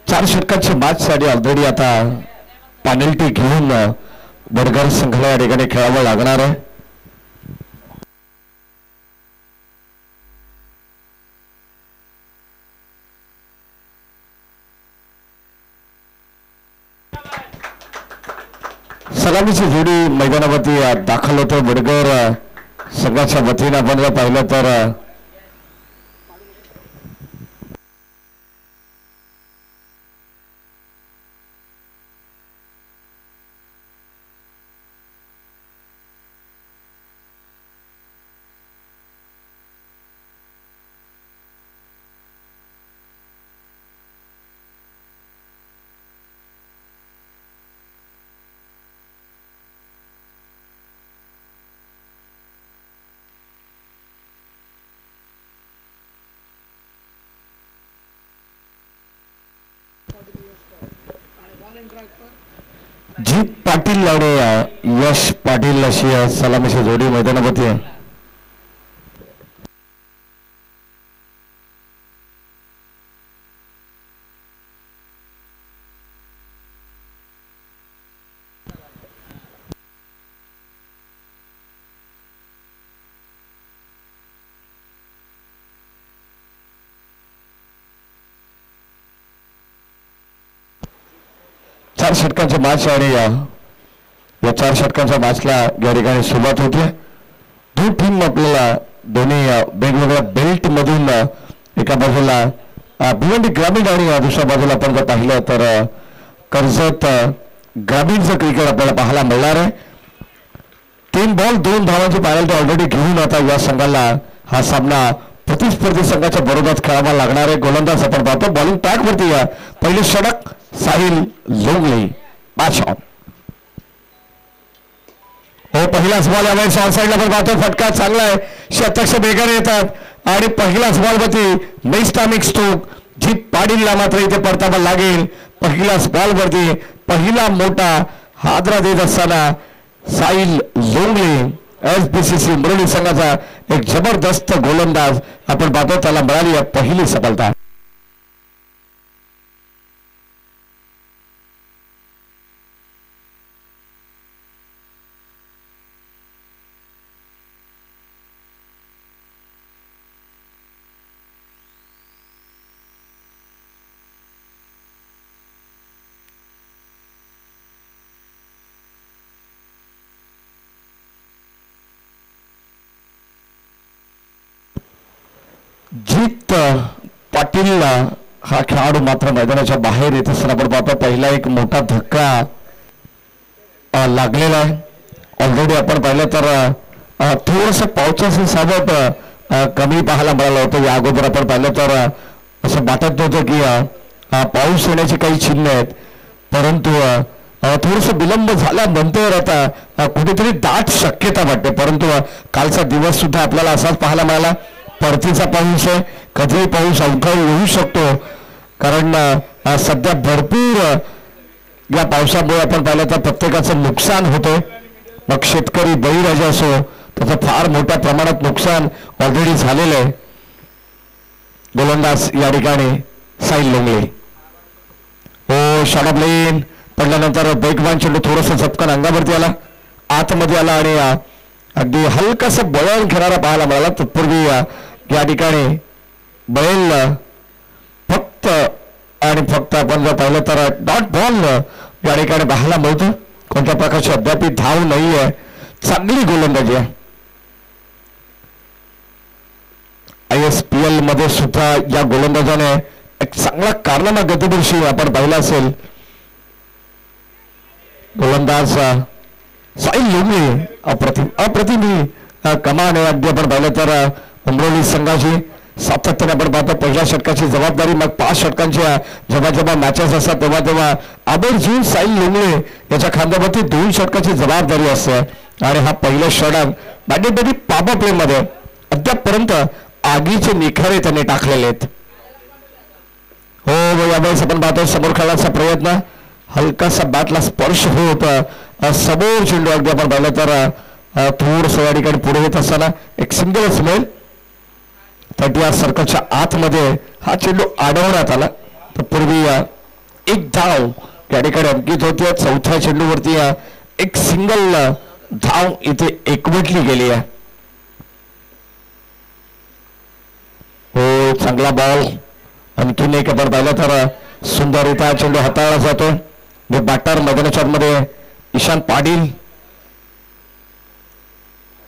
4 षटकांची match साठी already आता penalty घेऊन वडगर संघाला या ठिकाणी खेळावं लागणार आहे. सलामीची जोडी मैदानावरती दाखल होते. वडगर संघाच्या वतीनं आपण जर पाहिलं तर जीत पाटील आणि यश पाटील अशी सलामीची जोडी मैदानावरती आहे. चार षटकांच्या मॅच आणि या 4 षटकांच्या मॅचला या ठिकाणी सुरुवात होते. दोन टीम आपल्याला दोन्ही वेगवेगळ्या बेल्ट मधून एका बाजूला भिवंडी ग्रामीण आणि दुसऱ्या बाजूला आपण जर पाहिलं तर कर्जत ग्रामीणचं क्रिकेट आपल्याला पाहायला मिळणार आहे. 3 बॉल 2 धावांची पेनल्टी ऑलरेडी घेऊन आता या संघाला हा सामना प्रतिस्पर्धी संघाच्या बरोबर खेळावा लागणार आहे. गोलंदाज आपण पाहतो बॉलिंग ट्रॅक वरती पहिले षटक साहिल लोंगले मॅच ऑन. हो पहिलाच बॉल यावेळी शॉर्ट साईडला पण पाहतो. फटका चांगला आहे. शतक्ष बेगाने येतात आणि पहिलाच बॉल वरती नेस्टामिक स्ट्रोक जीत पाटीलला मात्र इथे परतावा लागेल. पहिलाच बॉल वरती पहिला मोठा हादरा देत असताना साहिल लोंगले एसबीसीसी मुरली संघाचा एक जबरदस्त गोलंदाज आपण पाहतो. त्याला मिळाली पहिली सफलता. जीत पाटील हा खेळाडू मात्र मैदानाच्या बाहेर येत असताना आपण पाहतो. पहिला एक मोठा धक्का लागलेला आहे. ऑलरेडी आपण पाहिलं तर थोडस पावसाचं सावट कमी पाहायला मिळालं होतं. या अगोदर आपण पाहिलं तर असं वाटत होतं की पाऊस येण्याची काही चिन्ह आहेत, परंतु थोडस विलंब झाल्यानंतर आता कुठेतरी दाट शक्यता वाटते. परंतु कालचा दिवस सुद्धा आपल्याला असाच पाहायला मिळाला. परतीचा पाऊस आहे. कधीही पाऊस अवकाळी येऊ शकतो कारण सध्या भरपूर या पावसामुळे आपण पाहिलं तर प्रत्येकाचं नुकसान होतंय. मग शेतकरी बळीराजा असो त्याचं फार मोठ्या प्रमाणात नुकसान ऑलरेडी झालेलं आहे. गोलंदाज या ठिकाणी साहिल लोंगले. हो शॉर्ट ऑफ लेन पडल्यानंतर वेगवान चेंडू थोडंसं झपकन अंगावरती आला, आतमध्ये आला आणि अगदी हलकासं बळण घेणारा पाहायला मिळाला. तत्पूर्वी या ठिकाणी बैल फक्त आणि फक्त आपण जर पाहिलं तर डॉट बॉल या ठिकाणी पाहायला मिळतो. कोणत्या प्रकारची अद्याप धाव नाही आहे. चांगली गोलंदाजी आहे. ISPL मध्ये सुद्धा या गोलंदाजाने एक चांगला कारनामा गतवर्षी आपण पाहिला असेल. गोलंदाज साहिल लोंगले अप्रतिम कमान आहे. अगदी आपण पाहिलं तर उमरोली संघाची सातत्याने आपण पाहतो. पहिल्या षटकाची जबाबदारी मग 5 षटकांच्या जेव्हा मॅचेस असतात तेव्हा आवर्जून साहिल लोंगले याच्या खांद्यावरती 2 षटकाची जबाबदारी असते. आणि हा पहिलं षटक बॅटिंग पॉवर प्ले मध्ये अद्यापपर्यंत आगीचे निखारे त्यांनी टाकलेले आहेत. हो यावेळेस आपण पाहतो समोर खेळण्याचा प्रयत्न हलकासा बॅटला स्पर्श होत समोर चेंडू अगदी आपण पाहिलं तर थोडस या ठिकाणी पुढे येत असताना एक सिंगलच मिळेल. 30 सर्कलच्या आतमध्ये हा चेंडू अडवण्यात आला. तर पूर्वी एक धाव त्या ठिकाणी अंकित होती. चौथ्या चेंडूवरती एक सिंगल धाव इथे एकवटली गेली आहे. हो चांगला बॉल. आणखीन एक आपण पाहिलं तर सुंदररित्या चेंडू हाताळला जातो. बॅटर मैदानाच्या मध्ये ईशान पाटील.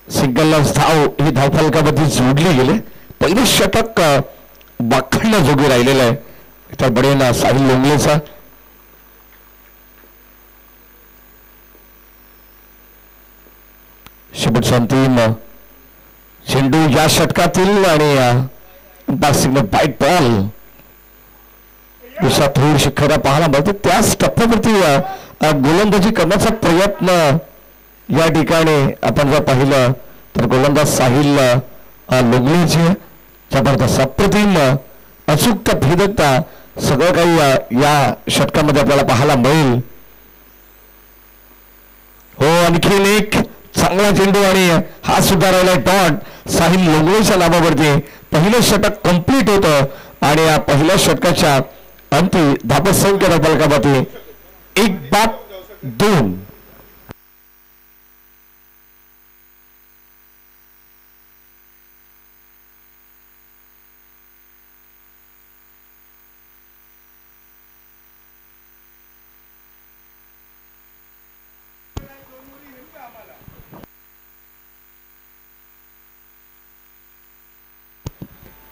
सिंगल धाव ही धावफलकामध्ये जोडली गेली. पहिले षटक बाखडला जोगी राहिलेलं आहे त्या बडेना साहिल लोंगलेचा. शेवटचा अंतिम चेंडू या षटकातील आणि बाईट बॉल दिशा थोडीशी खरा पाहायला मिळते. त्याच टप्प्यावरती गोलंदाजी करण्याचा प्रयत्न या ठिकाणी आपण जर पाहिलं तर गोलंदाज साहिल लोंगलेचे जबरदस्त अप्रतिम अचूकता भेदकता सगळं काही या षटकामध्ये आपल्याला पाहायला मिळेल. हो आणखीन एक चांगला चेंडू आणि हा सुद्धा राहिला डॉट साहिल लोंगलेच्या नावावरती. पहिलं षटक कंप्लीट होतं आणि या पहिल्या षटकाच्या अंती धावसंख्या फलकावरती 1-2.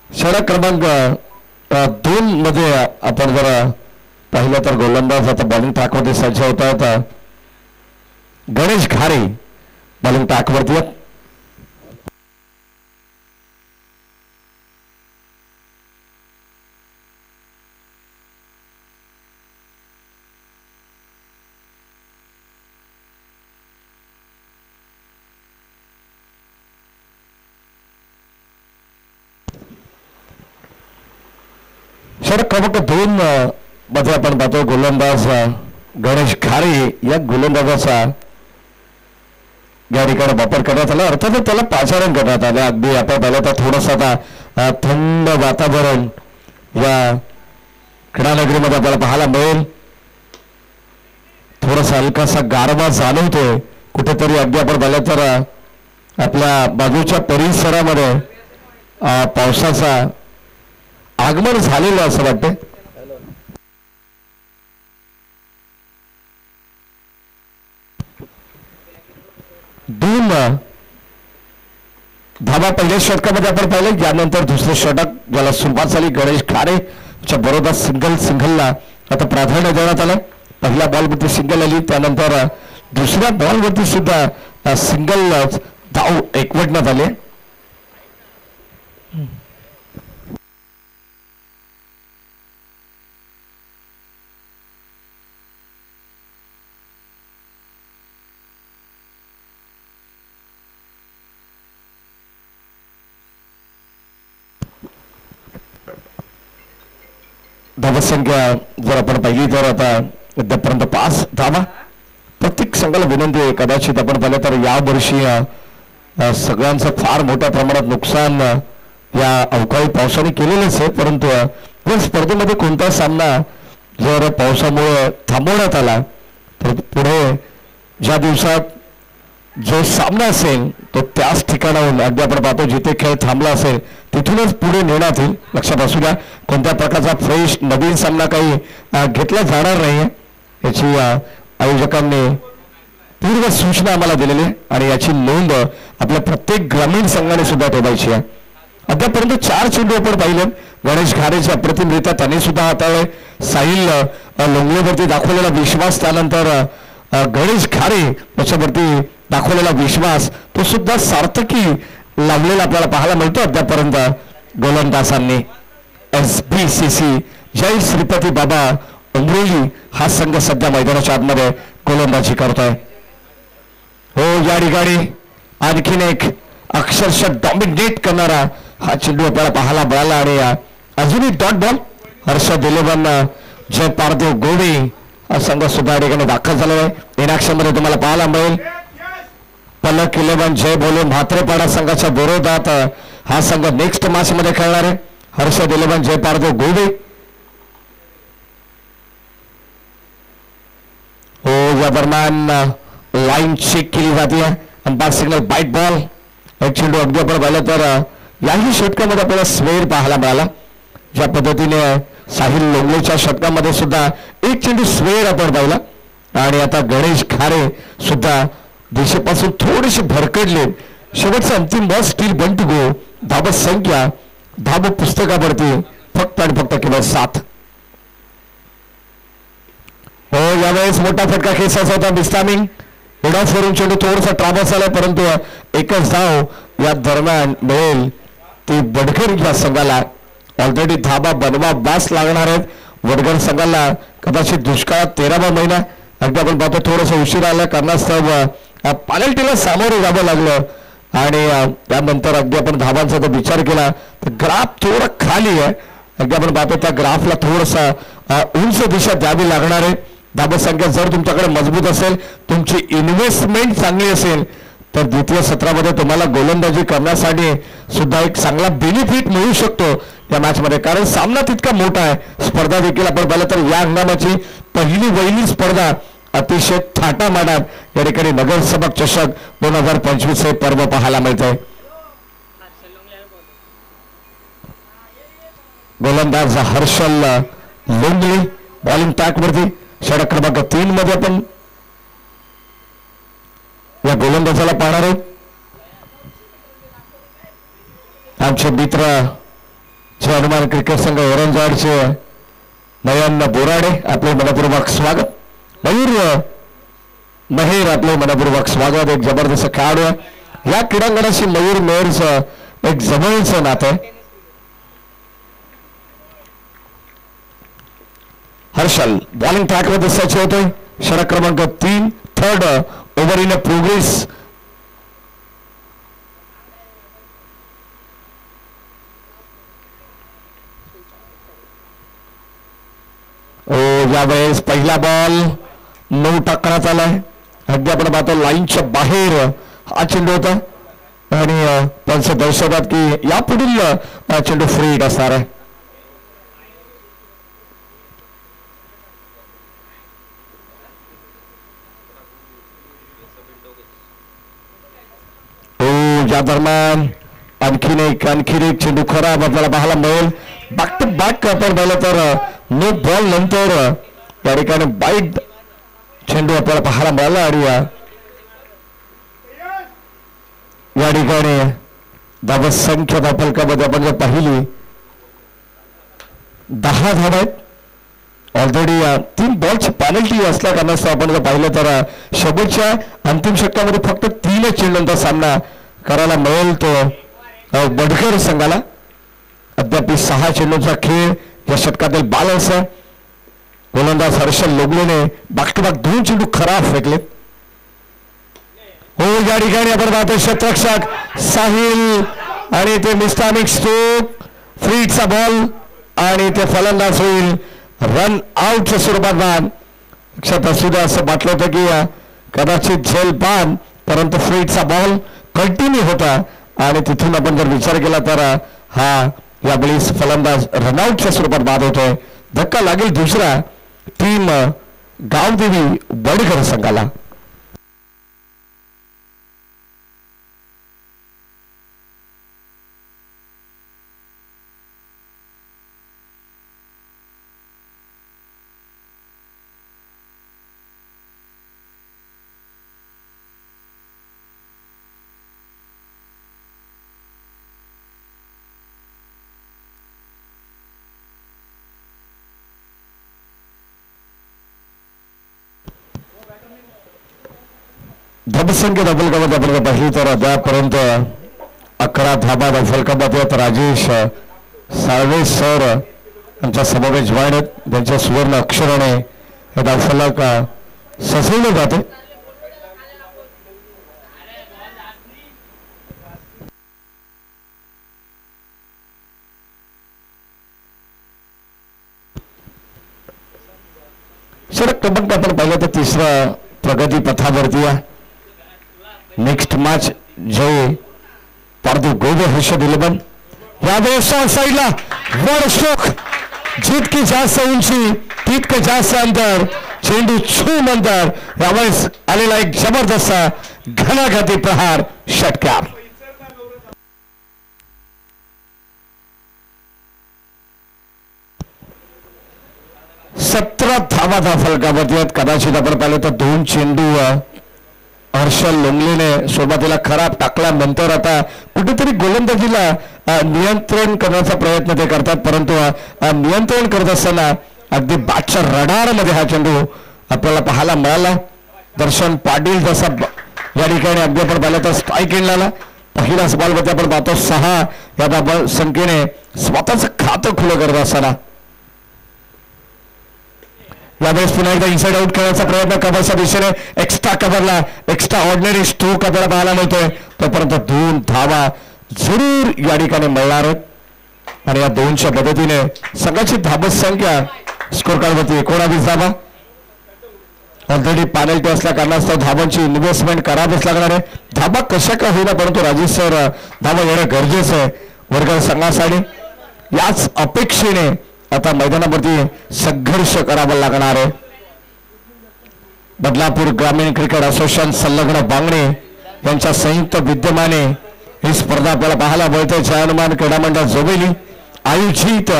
षटक क्रमांक 2 मध्ये आपण जर पाहिलं तर गोलंदाज आता बॉलिंग ट्रॅकवरती सज्ज होता होता. गणेश घारे बॉलिंग ट्रॅकवरती. षटक क्रमांक 2 मध्ये आपण पाहतो गोलंदाज गणेश घारे या गोलंदाजाचा या ठिकाणी वापर करण्यात आला. अर्थातच त्याला पाचारण करण्यात आलं. अगदी आपण पाहिलं तर थोडंसं आता थंड वातावरण या क्रीडानगरीमध्ये आपल्याला पाहायला मिळेल. थोडासा हलकासा गारवा जाणवतोय कुठेतरी. अगदी आपण पाहिलं तर आपल्या बाजूच्या परिसरामध्ये पावसाचा आगमन झालेलं असं वाटतं. दोन धावा पहिल्या षटकामध्ये आपण पाहिलं. यानंतर दुसरं षटक ज्याला सुरुवात झाली गणेश घारेच्या बरोबर सिंगलला आता प्राधान्य देण्यात आलं. पहिल्या बॉलवरती सिंगल आली. त्यानंतर दुसऱ्या बॉलवरती सुद्धा सिंगल धाव एकवटण्यात आले. धावसंख्या जर आपण पाहिली तर आता सध्यापर्यंत 5 धावा. प्रत्येक संघाला विनंती आहे. कदाचित आपण पाहिलं तर या वर्षी सगळ्यांचं फार मोठ्या प्रमाणात नुकसान या अवकाळी पावसाने केलेलंच आहे. परंतु या स्पर्धेमध्ये कोणता सामना जर पावसामुळे थांबवण्यात आला तर पुढे ज्या दिवसात जो सामना असेल तो त्याच ठिकाणाहून अगदी आपण पाहतो जिथे खेळ थांबला असेल तिथूनच पुढे नेण्यात येईल. लक्षात असू द्या कोणत्या प्रकारचा फ्रेश नवीन सामना काही घेतला जाणार नाही याची आयोजकांनी पूर्व सूचना आम्हाला दिलेली आहे आणि याची नोंद आपल्या प्रत्येक ग्रामीण संघाने सुद्धा ठेवायची आहे. अद्यापर्यंत 4 चेंडू आपण पाहिले. गणेश घारेच्या अप्रतिमरित्या त्यांनी सुद्धा हाताळले. साहिल लोंगलेवरती दाखवलेला विश्वास त्यानंतर गणेश घारे याच्यावरती दाखवलेला विश्वास तो सुद्धा सार्थकी लावलेला आपल्याला पाहायला मिळतो. अद्यापर्यंत गोलंदाजांनी SBCC जय श्रीपती बाबा उमरोली हा संघ सध्या मैदानाच्या आतमध्ये गोलंदाजी करतोय. हो या ठिकाणी आणखीन एक अक्षरशः डॉमिनेट करणारा हा चेंडू आपल्याला पाहायला मिळाला आणि अजूनही डॉट बॉल. हर्षद 11 जय पारदेव गोवे हा संघ सुद्धा या ठिकाणी दाखल झालेला आहे. इनॅक्शन मध्ये तुम्हाला पाहायला मिळेल. पलक 11 जय बोले म्हात्रेपाडा संघाच्या विरोधात हा संघ नेक्स्ट मॅच मध्ये खेळणार आहे. हर्षद 11 जय पारदेव गोवे. या दरम्यान लाईन चेक केली जाते अंपायर सिग्नल बाईट बॉल. एक चेंडू अगदी आपण पाहिलं तर याही षटकामध्ये आपल्याला स्वेर पाहायला मिळाला. ज्या पद्धतीने साहिल लोंगलेच्या षटकामध्ये सुद्धा एक चेंडू स्वेर आपण पाहिला. आणि आता गणेश खारे सुद्धा दिशेपासून थोडेसे भरकडले. शेवटचा अंतिम बॉल स्टील बंट गो. धाबा संख्या धाबा पुस्तकावरती फक्त आणि फक्त केवळ 7. हो यावेळेस मोठा फटका खेचायचा होता. बिस्तामिंग उडास करून चेंडू थोडासा ट्राबस आलाय परंतु एकच धाव या दरम्यान मिळेल ती वडगर या संघाला. ऑलरेडी धाबा बनवा बास लागणार आहेत वडगर संघाला. कदाचित दुष्काळात 13वा महिना अगदी आपण पाहतो थोडंसं उशीर आला कारणास्तव पेनल्टीला सामोरे जावं लागलं. आणि त्यानंतर अगदी आपण धाबांचा जर विचार केला तर ग्राफ थोडा खाली आहे. अगदी आपण पाहतो त्या ग्राफला थोडंसं उंच दिशा द्यावी लागणार आहे. धाबा संख्या जर तुमच्याकडे मजबूत असेल तुमची इन्व्हेस्टमेंट चांगली असेल तर द्वितीय सत्रामध्ये तुम्हाला गोलंदाजी करण्यासाठी सुद्धा एक चांगला बेनिफिट मिळू शकतो या मॅच मध्ये. कारण सामना तितका मोठा आहे. स्पर्धा देखील आपण पाहिलं तर या हंगामाची पहिली स्पर्धा अतिशय थाटामाटात या ठिकाणी नगरसभा चषक 2025 हे पर्व पाहायला मिळतंय. गोलंदाज हर्षल लोंगले बॉलिंग ट्रॅक वरती. षटक क्रमांक 3 मध्ये आपण या गोलंदाजाला पाहणार आहोत. आमचे मित्र जे हनुमान क्रिकेट संघ औरंगाबादचे नयन बोराडे आपले मनपूर्वक स्वागत. मयूर महेर आपले मनपूर्वक स्वागत. एक जबरदस्त खेळाडू आहे. या क्रीडांगणाशी मयूर मेहरचं एक जवळचं नातं आहे. हर्षल बॉलिंग ट्रॅकवर दिसायचे होते. षटक क्रमांक 3 थर्ड ओव्हर इन प्रोग्रेस. यावेळेस पहिला बॉल 9 टाकण्यात आलाय. अगदी आपण पाहतो लाईनच्या बाहेर हा चेंडू होता आणि पंच दर्शवतात की यापुढील चेंडू फ्री हिट असणार आहे. या दरम्यान आणखीन एक चेंडू खराब आपल्याला पाहायला मिळेल. बॅक टू बॅक आपण पाहिलं तर नो बॉल नंतर या ठिकाणी बाईट चेंडू आपल्याला पाहायला मिळाला. आणि या ठिकाणी धावा संख्या धापलकामध्ये आपण जर पाहिली 10 धावा आहेत. ऑलरेडी 3 बॉलची पेनल्टी असल्या कारणास्तव आपण जर पाहिलं तर शेवटच्या अंतिम षटकामध्ये फक्त 3 चेंडूंचा सामना करायला मिळेल तो वडगर संघाला. अद्याप 6 चेंडूंचा खेळ या षटकातील बॅलन्स आहे. गोलंदाज हर्षल लोगलेने बॅक टू बॅक 2 चेंडू खराब फेकले. हो या ठिकाणी आपण पाहतो क्षेत्ररक्षक साहिल आणि ते मिस्टामिक स्ट्रोक फ्रीटचा बॉल आणि ते फलंदाज होईल रन आउटच्या स्वरूपात. बाद लक्षात असू द्या असं वाटलं होतं की कदाचित झेल बाद परंतु फ्रीटचा बॉल कंटिन्यू होता आणि तिथून आपण जर विचार केला तर हा यावेळी फलंदाज रनआउटच्या स्वरूपात बाद होतोय. धक्का लागेल दुसरा टीम गावदेवी वडगर संघाला. धाबसंख्या धापलकामध्ये आपण पाहिली तर अद्यापर्यंत 11 धाबा धापलकामध्ये राजेश साळवे सर यांचा समावेश आहेत. त्यांच्या सुवर्ण अक्षराने हे धावफलक सजवले जाते. षटक क्रमांक आपण पाहिलं तर 3रा प्रगती पथावरती आहे. नेक्स्ट मॅच जय पारदू गोवे हर्षद 11. यावेळेस साईडला वर स्ट्रोक जितकी जास्त उंची तितकं जास्त अंतर चेंडू छू नंतर यावेळेस आलेला एक जबरदस्त घणाघाती प्रहार षटकार. सतरा धावा फलकावरती आहेत. कदाचित आपण पाहिलं तर 2 चेंडू हर्षल लोंगलेने सुरुवातीला खराब टाकल्यानंतर आता कुठेतरी गोलंदाजीला नियंत्रण करण्याचा प्रयत्न ते करतात, परंतु नियंत्रण करत असताना अगदी बॅटच्या रडारमध्ये हा चेंडू आपल्याला पाहायला मिळाला. दर्शन पाटील जसा या ठिकाणी अगदी आपण पाहिलं तर स्ट्राईक इनला पहिलाच बॉलवरती आपण पाहतो 6 या संख्येने स्वतःच खातं खुलं करत असताना यावेळेस पुन्हा एकदा इनसाइड आउट खेळण्याचा प्रयत्न कव्हरच्या दिशेने एक्स्ट्रा कव्हरला एक्स्ट्रा ऑर्डिनरी स्ट्रोक आपल्याला पाहायला मिळतोय. तोपर्यंत 2 धावा जरूर या ठिकाणी मिळणार आहेत आणि या 2च्या मदतीने संघाची धाबत संख्या स्कोर कार्डवरती 19 धावा. ऑलरेडी पेनल्टी असल्या कारणास्तव धावांची इन्व्हेस्टमेंट करावीच लागणार आहे. धाबा कशा का होईना परंतु राजेश सर धावा येणं गरजेचं आहे वर्ग संघासाठी. याच अपेक्षेने आता मैदानावरती संघर्ष करावा लागणार आहे. बदलापूर ग्रामीण क्रिकेट असोसिएशन संलग्न बांगणे यांच्या संयुक्त विद्यमाने ही स्पर्धा आपल्याला पाहायला मिळते. जयहनुमान क्रीडा मंडळ जोबेली आयोजित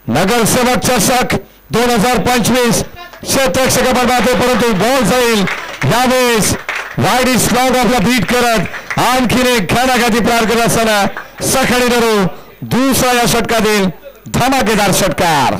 नगरसेवक चषक 2025 क्षेत्रक्षक परंतु बॉल जाईल यावेळेस वाईड स्लॉग आपला बीट करत आणखीन एक घणाघाती प्रहार करत असताना सखणी धरू दुसरा या षटकातील धमाकेदार षटकार.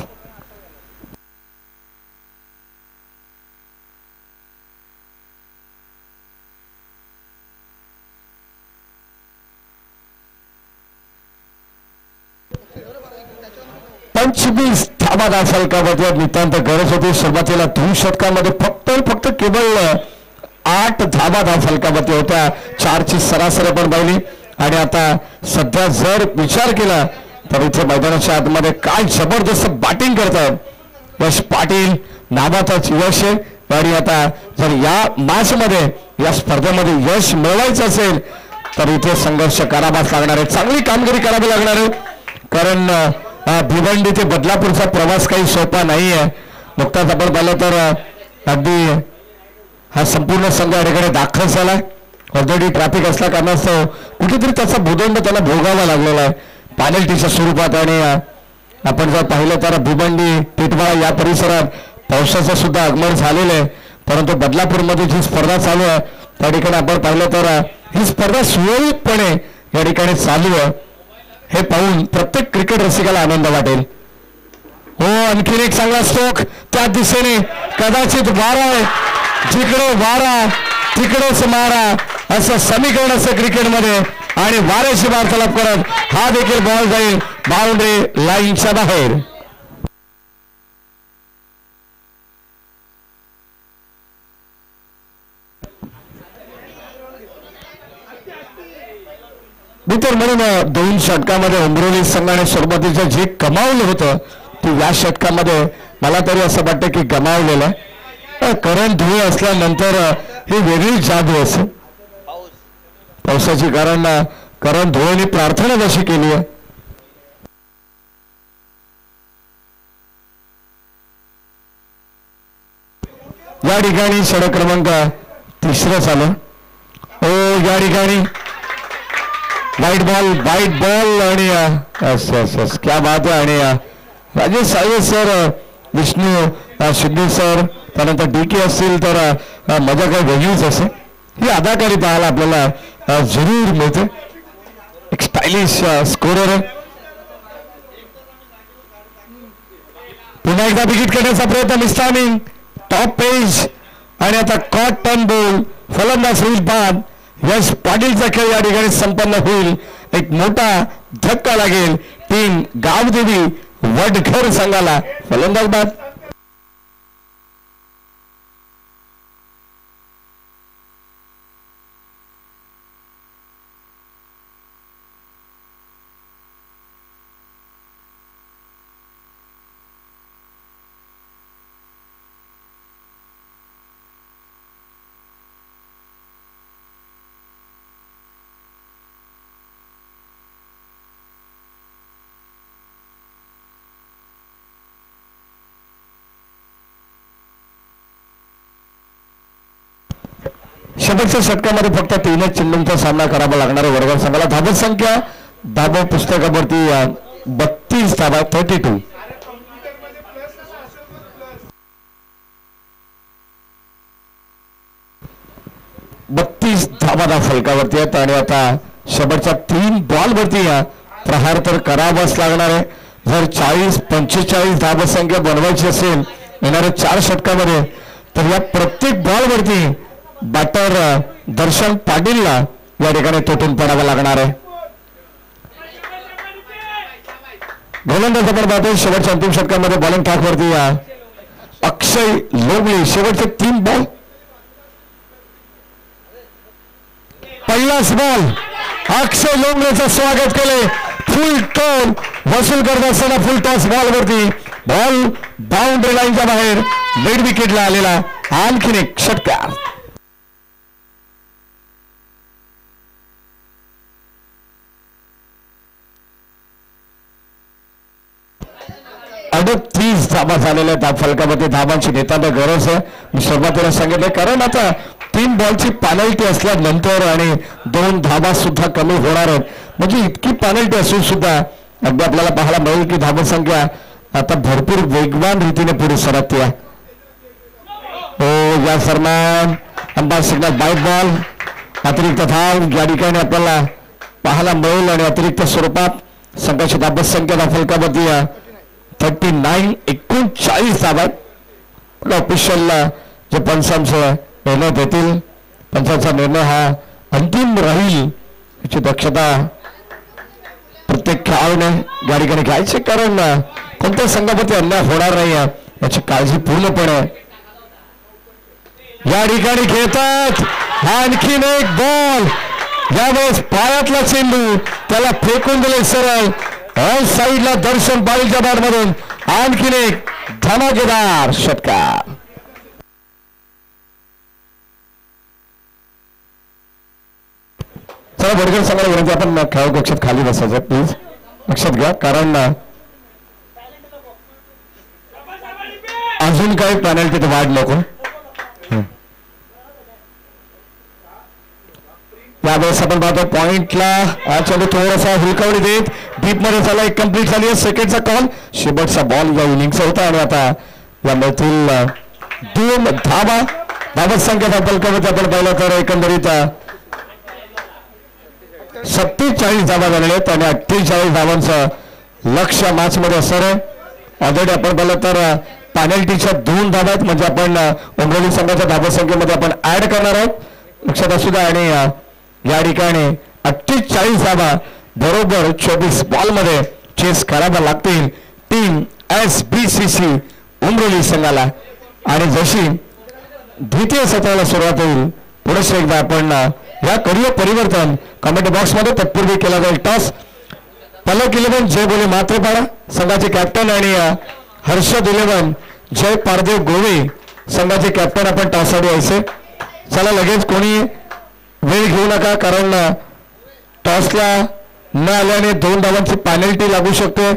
पंचवीस धावा दाखल फलकावरती नितांत गरज होती. सुरुवातीला 2 षटकांमध्ये फक्त केवळ 8 धावा फलकावरती होत्या. 4ची सरासरी पण पाहिली आणि आता सध्या जर विचार केला तर इथे मैदानाच्या आतमध्ये काय जबरदस्त बॅटिंग करतात यश पाटील नावाचाच यश आहे. आणि आता जर या मॅच मध्ये या स्पर्धेमध्ये यश मिळवायचं असेल तर इथे संघर्ष करावाच लागणार आहे. चांगली कामगिरी करावी लागणार आहे कारण भिवंडी ते बदलापूरचा प्रवास काही सोपा नाही आहे. नुकताच आपण पाहिलं तर अगदी हा संपूर्ण संघ या ठिकाणी दाखल झाला. ऑलरेडी ट्रॅफिक असल्या कारणास्तव कुठेतरी त्याचा भूदंड त्याला भोगावा लागलेला आहे पेनल्टीच्या स्वरूपात. आणि आपण जर पाहिलं तर भिवंडी टिटवाळा या परिसरात पावसाचं सुद्धा आगमन झालेलं आहे. परंतु बदलापूरमध्ये जी स्पर्धा चालू आहे त्या ठिकाणी आपण पाहिलं तर ही स्पर्धा सुरळीतपणे या ठिकाणी चालू आहे. हे पाहून प्रत्येक क्रिकेट रसिकाला आनंद वाटेल. हो आणखीन एक चांगला स्ट्रोक त्या दिशेने कदाचित वारा आहे जिकडे वारा तिकडेच मारा असं समीकरण असं क्रिकेटमध्ये आणि वाऱ्याची वार्तालाप करत हा देखील बॉल जाईल बाउंड्री लाईनच्या बाहेर. मित्र म्हणून 2 षटकामध्ये उमरोली संघाने सुरुवातीचं जे कमावलं होतं ते या षटकामध्ये मला तरी असं वाटतं की गमावलेलं आहे. करण धुळे असल्यानंतर ही वेगळी जादू असेल पावसाची. कारण करण धुळेने प्रार्थना जशी केली आहे या ठिकाणी षटक क्रमांक 3 चालू. हो या ठिकाणी वाईट बॉल आणि क्या बात आहे. आणि राजेश साळवे सर विष्णू शिंदे सर त्यानंतर DK असतील तर मजा काही वेगळीच असेल. ही अदाकारी पाहायला आपल्याला जरूर मिळते. एक स्टायलिश स्कोरर आहे. पुन्हा एकदा विकेट करण्याचा प्रयत्न मिस्टामिंग टॉप पेज आणि आता कॉटन बॉल फलंदाज होईल बाद. यश पाटीलचा खेळ या ठिकाणी संपन्न होईल. एक मोठा धक्का लागेल टीम गावदेवी वडघर संघाला. फलंदाज बाद. शेवटच्या षटकामध्ये फक्त 3च चेंडूंचा सामना करावा लागणार आहे वडगाव संघाला. धाबा संख्या धाबा पुस्तकावरती 32 धाबा 32. 32 धाबा फलकावरती आहेत आणि आता शेवटच्या 3 बॉलवरती प्रहार तर करावाच लागणार आहे. जर 40-45 धाबा संख्या बनवायची असेल येणाऱ्या 4 षटकामध्ये तर या प्रत्येक बॉलवरती बॅटर दर्शन पाटीलला या ठिकाणी तुटून पडावं लागणार आहे. गोलंदाज आपण पाहतोय शेवटच्या अंतिम षटकामध्ये बॉलिंग ट्रॅकवरती अक्षय लोगले. शेवटचे 3 बॉल. पहिलाच बॉल अक्षय लोंगलेचं स्वागत केले. फुल टॉस वसूल करत असताना फुल टॉस बॉलवरती बॉल बाउंड्री लाईनच्या बाहेर मिड विकेटला आलेला आणखीन एक षटकार. 38 धाबा झालेल्या त्या फलकामध्ये धाबांची नेताना गरज आहे. मी सुरुवातीला सांगितलं कारण आता 3 बॉलची पॅनल्टी असल्यानंतर आणि 2 धाबा सुद्धा कमी होणार आहेत. म्हणजे इतकी पॅनल्टी असून सुद्धा अगदी आपल्याला पाहायला मिळेल की धाबा संख्या आता भरपूर वेगवान रीतीने पुढे सरकते आहे. या दरम्यान अंपायर सिग्नल बाय बॉल. अतिरिक्त धाव या ठिकाणी आपल्याला पाहायला मिळेल आणि अतिरिक्त स्वरूपात संघाची धाबा संख्या त्या फलकावरती 39 39 धाबा. ऑफिशियल जे पंचांचा निर्णय देतील पंचांचा निर्णय हा अंतिम राहील याची दक्षता प्रत्येक खेळाडूने या ठिकाणी घ्यायचे कारण कोणत्या संघावरती अन्याय होणार नाही याची काळजी पूर्णपणे या ठिकाणी घेतात. आणखीन एक बॉल यावेळेस पायातला चेंडू त्याला फेकून दिले सरळ ऑन साईडला दर्शन पाटीलच्या बॅटमधून आणखीन एक धमाकेदार षटकार. चला बडकर सांगायला विनंती आपण खेळाडू कक्षात खाली बसायचं प्लीज लक्षात घ्या कारण अजून काही पॅनल्टी तर वाढ नको. यावेळेस आपण पाहतो पॉइंटला चेंडू थोडासा हुलकावणी देत डीप मध्ये झाला. एक कंप्लीट झाली आहे. सेकंडचा कॉल शेवटचा बॉल या इनिंगचा होता आणि आता यामधील 2 धाबा धाबा संख्या फलकामध्ये आपण पाहिलं तर एकंदरीत 47 धाबा झालेले आहेत आणि 48 धावांचं लक्ष मॅच मध्ये असणार आहे. ऑलरेडी आपण पाहिलं तर पॅनल्टीच्या 2 धाबा आहेत म्हणजे आपण उमरोली संघाच्या धाबा संख्येमध्ये आपण ऍड करणार आहोत लक्षात असू द्या. आणि या ठिकाणी 48 धाबा बरोबर 24 बॉल मध्ये चेस करावा लागतील टीम SBCC उमरोली संघाला. आणि जशी द्वितीय सत्राला सुरुवात होईल पुढेच एकदा आपण या करिअर परिवर्तन कमेंट बॉक्स मध्ये तत्पूर्वी केला जाईल. टॉस पलक 11 जय बोले मात्रेपाडा संघाचे कॅप्टन आणि हर्षद 11 जय पारदेव गोवे संघाचे कॅप्टन आपण टॉससाठी यायचे. चला लगेच कोणी वेळ घेऊ नका कारण टॉसला न आल्याने 2 धावांची पॅनल्टी लागू शकते.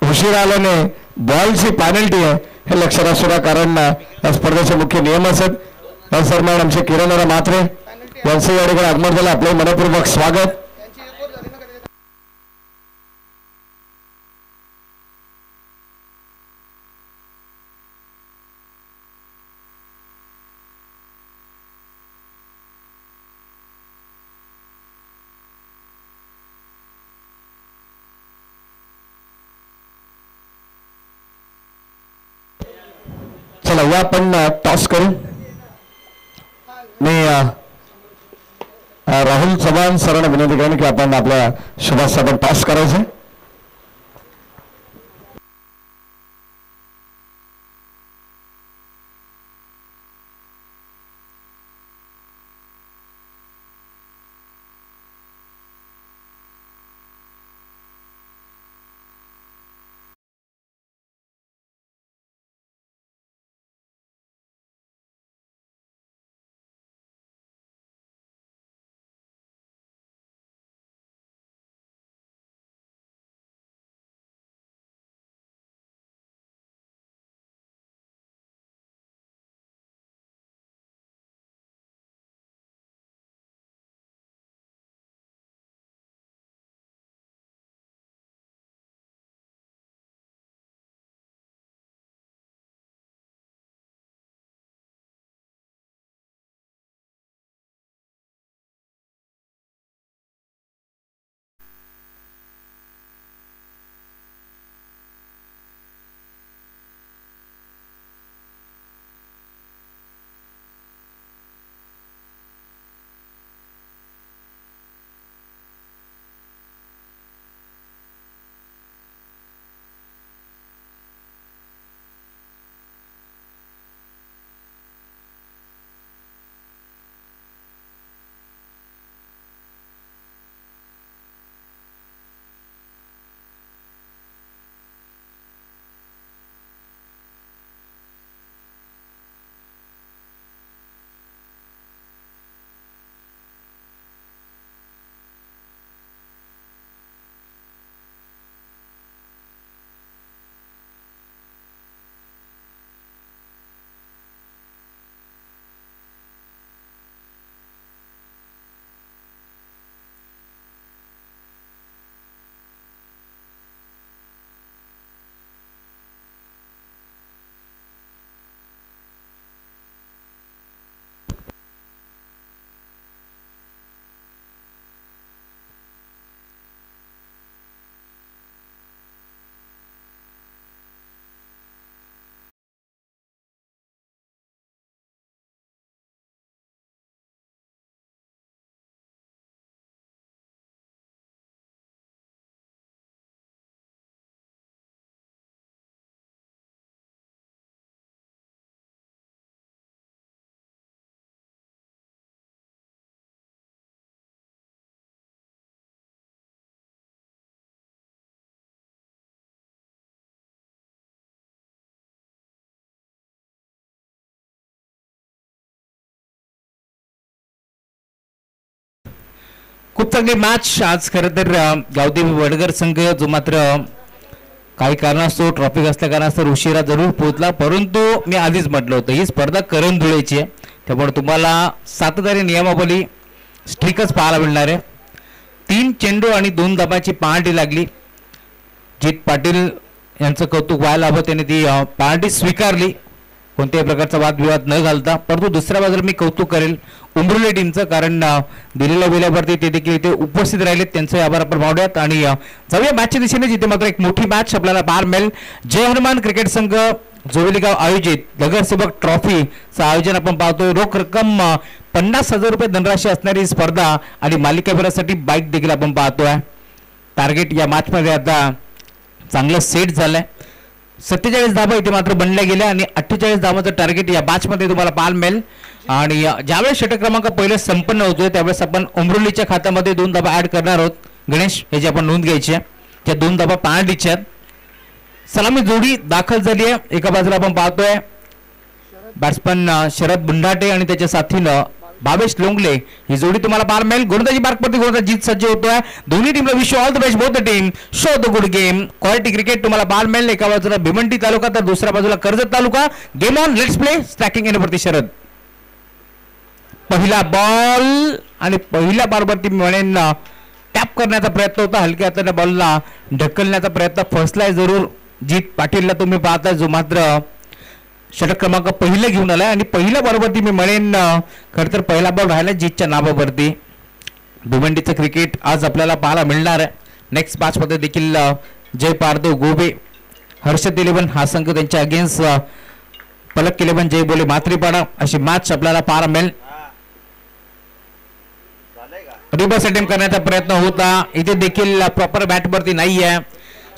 उशीर आल्याने बॉलची पॅनल्टी आहे हे लक्षात असू द्या कारण या स्पर्धेचे मुख्य नियम असत. या दरम्यान आमचे किरण मात्रे यांचं या ठिकाणी आगमन झालं. आपले मनपूर्वक स्वागत. चला या आपण टॉस करू. मी राहुल चव्हाण सरांना विनंती करेन की आपण आपल्या शुभास आपण टॉस करायचं. खूप चांगली मॅच आज खरं तर गावदेवी वडगर संघ जो मात्र काही कारणास्तव ट्रॉफिक असल्या कारणास्तव उशिरा जरूर पोहोचला, परंतु मी आधीच म्हटलं होतं ही स्पर्धा करंधुळेची आहे, त्यामुळे तुम्हाला सातधारी नियमावली स्ट्रिकच पाहायला मिळणार आहे. 3 चेंडू आणि 2 धाबाची पार्टी लागली. जीत पाटील यांचं कौतुक व्हायला हवं, त्याने ती पार्टी स्वीकारली कोणत्याही प्रकारचा वादविवाद न घालता. परंतु दुसऱ्या बाजूला मी कौतुक करेल उंबरोली टीमचं, कारण दिलेल्या वेळेवरती ते देखील इथे उपस्थित राहिले, त्यांचे आभार आपण मानूयात. आणि जाऊया मॅचच्या दिशेने, जिथे मात्र एक मोठी मॅच आपल्याला पाहायला मिळेल. जय हनुमान क्रिकेट संघ जोवेलीगाव आयोजित नगरसेवक ट्रॉफीचं आयोजन आपण पाहतोय. रोख रक्कम 50,000 रुपये धनराशी असणारी स्पर्धा आणि मालिकावीरासाठी बाईक देखील आपण पाहतोय. टार्गेट या मॅचमध्ये आता चांगलं सेट झालंय. 47 धाबा इथे मात्र बनल्या गेल्या आणि 48 धाबाचं टार्गेट या मॅचमध्ये तुम्हाला पाहायला मिळेल. आणि ज्यावेळेस षटक क्रमांक पहिले संपन्न होतोय त्यावेळेस आपण उमरोलीच्या खात्यामध्ये 2 धाबा ऍड करणार आहोत. गणेश याची आपण नोंद घ्यायची आहे. त्या 2 धाबा पाहण्याच्या सलामी जोडी दाखल झाली आहे. एका बाजूला आपण पाहतोय बॅट्समन शरद बुंडाटे आणि त्याच्या साथीनं भावेश लोंगले ही जोडी तुम्हाला पाहायला मिळेल. गोलंदाजी मार्कवरती गोलंदाज जीत सज्ज होतोय. दोन्ही टीमला wish all the best both the team. Show the good game. Quality cricket तुम्हाला पाहायला मिळेल. एका बाजूला भिवंडी तालुका तर दुसऱ्या बाजूला Karjat taluka. Game on, let's play. Striking येण्यावरती शरद. पहिला बॉल आणि पहिल्या बॉलवरती मी म्हणेन टॅप करण्याचा प्रयत्न होता. हलक्या हाताने बॉलला ढकलण्याचा प्रयत्न फसलाय जरूर. जीत पाटीलला तुम्ही पाहताय जो मात्र षटक क्रमांक पहिले घेऊन आलाय आणि पहिल्या बॉलवरती मी म्हणेन खरं तर पहिला बॉल राहिला जीतच्या नावावरती. भिवंडीचं क्रिकेट आज आपल्याला पाहायला मिळणार आहे. नेक्स्ट मॅच मध्ये देखील जय पारदेव गोबे हर्षद 11 हा संघ त्यांच्या अगेन्स्ट पलक 11 जय बोले मात्रीपाडा अशी मॅच आपल्याला पाहायला मिळेल. रिवर्स अटेम्प्ट करण्याचा प्रयत्न होता. इथे देखील प्रॉपर बॅटवरती नाही आहे.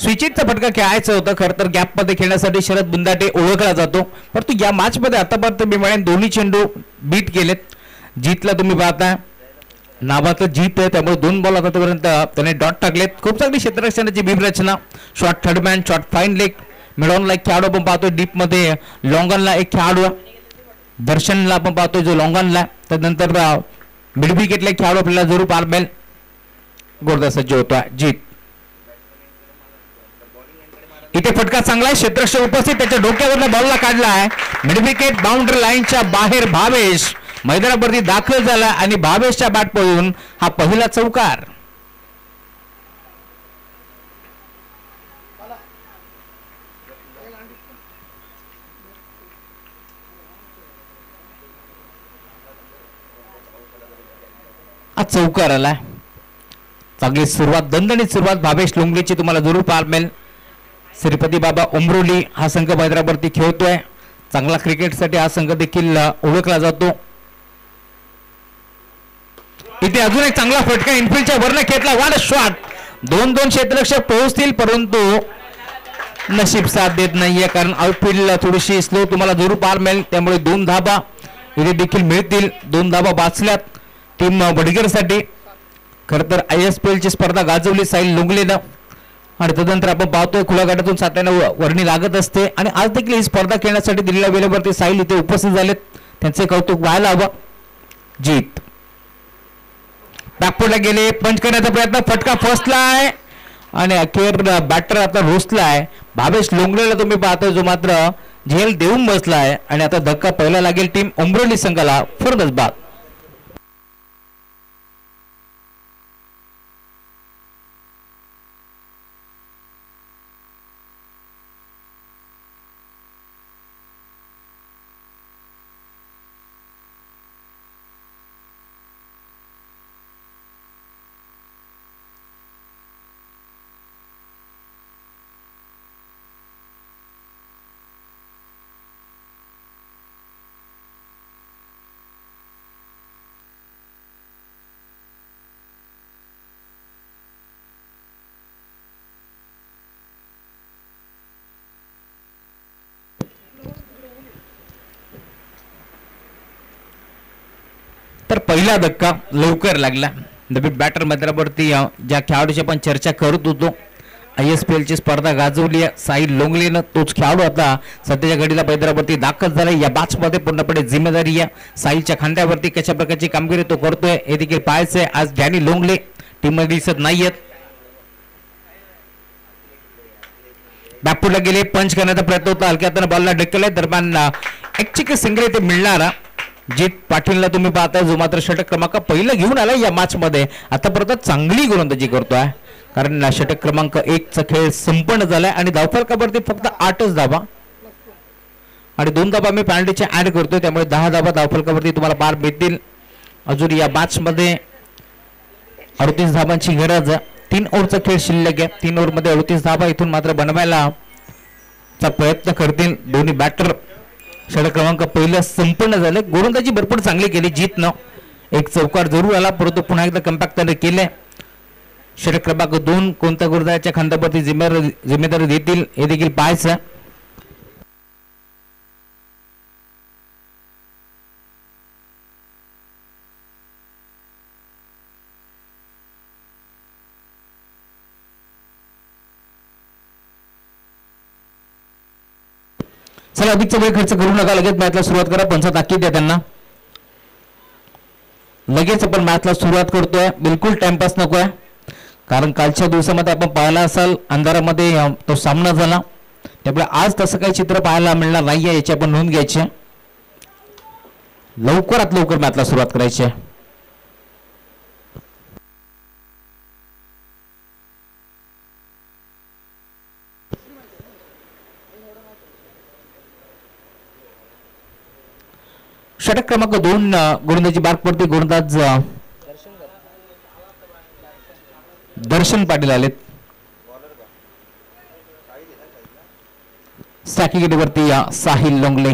स्विचिटचा फटका खेळायचं होतं. खरं तर गॅपमध्ये खेळण्यासाठी शरद बुंदाटे ओळखला जातो, परंतु या मॅचमध्ये आतापर्यंत मी म्हणेन दोन्ही चेंडू बीट केलेत. जीतला तुम्ही पाहताय नावाचं जीत आहे, त्यामुळे 2 बॉल आतापर्यंत त्याने डॉट टाकलेत. खूप चांगली क्षेत्ररक्षणाची भीमरचना. Short third man, short fine leg, मिडॉनला एक खेळाडू आपण पाहतोय. डीपमध्ये लॉंगनला एक खेळाडू, दर्शनला आपण पाहतोय जो लॉंगनला. त्यानंतर मिड विकेटला एक खेळाडू आपल्याला जरूर पाहायला मिळेल. गोलंदाज सज्ज होतोय जीत. इथे फटका चांगला आहे. क्षेत्ररक्षक उपस्थित, त्याच्या डोक्यावरला बॉलला काढला आहे. मिड विकेट बाउंड्री लाईनच्या बाहेर भावेश मैदानावरती दाखल झाला आणि भावेशच्या बॅट पळून हा पहिला चौकार. हा चौकार आलाय. चांगली सुरुवात, दणदणीत सुरुवात भावेश लोंगलेची तुम्हाला जरूर पाहायला मिळेल. श्रीपती बाबा उमरोली हा संघ मैदानावरती खेळतोय. चांगला क्रिकेटसाठी हा संघ देखील ओळखला जातो. इथे अजून एक चांगला फटका इनफिल्डच्या वरनं खेळला. वाट शॉट. 2-2 क्षेत्ररक्षक पोहोचतील, परंतु नशीब साथ देत नाहीये, कारण आउटफील्ड थोडीशी स्लो तुम्हाला जरूर पाहायला मिळेल. त्यामुळे 2 धाबा इथे देखील मिळतील. 2 धाबा वाचल्यात टीम वडगरसाठी. खरं तर ISPL ची स्पर्धा गाजवली साहिल लोंगलेनं आणि तदनंतर आपण पाहतोय खुल्या गटातून सातव्यानं वर्णी लागत असते आणि आज देखील ही स्पर्धा खेळण्यासाठी दिलेल्या वेळेवरती साहिल इथे उपस्थित झालेत, त्यांचे कौतुक व्हायला हवं. जीत बॅकफुटला गेले, पंच करण्याचा प्रयत्न, फटका फसलाय आणि अखेर बॅटर आता रोसलाय. भावेश लोंगलेला तुम्ही पाहतोय जो मात्र झेल देऊन बसलाय आणि आता धक्का पहिला लागेल टीम उमरोली संघाला. फरदच बाद. तर पहिला धक्का लवकर लागला. नवीन बॅटर मैदानावरती ज्या खेळाडूची आपण चर्चा करत होतो, ISPL ची स्पर्धा गाजवली साहिल लोंगलेनं, तोच खेळाडू आता सध्याच्या घडीला मैदानावरती दाखल झाला. या मॅच मध्ये पूर्णपणे जिम्मेदारी आहे साहिलच्या खांद्यावरती. कशा प्रकारची कामगिरी तो करतोय हे देखील पाहायचंय. आज डॅनी लोंगले टीम मध्ये दिसत नाहीयेत. बॅकफुटला गेले, पंच करण्याचा प्रयत्न होता, हलक्या हाताने बॉलला ढकललाय. दरम्यान एक सिंगल इथे मिळणार. जीत पाटीलला तुम्ही पाहताय जो मात्र षटक क्रमांक पहिला घेऊन आलाय या मॅच मध्ये. आतापर्यंत चांगली गोलंदाजी करतोय, कारण षटक क्रमांक 1चा खेळ संपन्न झालाय आणि धावफलकावरती फक्त 8च धाबा आणि 2 धाबा मी पॅनल्टीचे ऍड करतोय, त्यामुळे 10 धाबा धावफलकावरती तुम्हाला पार भेटतील. अजून या मॅच मध्ये 38 धाबांची गरज. 3 ओव्हरचा खेळ शिल्लक आहे. 3 ओव्हरमध्ये 38 धाबा इथून मात्र बनवायला प्रयत्न करतील दोन्ही बॅटर. षटक क्रमांक पहिलं संपन्न झालं. गोलंदाजी भरपूर चांगली केली जीतनं. एक चौकार जरूर आला, परंतु पुन्हा एकदा कम्पॅक्ट त्याने केले. षटक क्रमांक 2 कोणत्या गोलंदाजाच्या खांद्यावरती जिम्मेदारी देतील हे देखील पाहायचं. चला अधिकचा वेळ खर्च करू नका, लगेच मॅचला सुरुवात करा. पंच ताकीद द्या त्यांना. लगेच आपण मॅचला सुरुवात करतोय, बिलकुल टाइमपास नकोय, कारण कालच्या दिवसामध्ये आपण पाहिला असाल अंधारामध्ये तो सामना झाला, त्यामुळे आज तसं काही चित्र पाहायला मिळणार नाहीये, याची आपण नोंद घ्यायची. लवकरात लवकर मॅचला सुरुवात करायची. षटक क्रमांक 2 गोलंदाजी बारपडती. गोलंदाज दर्शन पाटील आलेत. साकीगडीवरती साहिल लोंगले.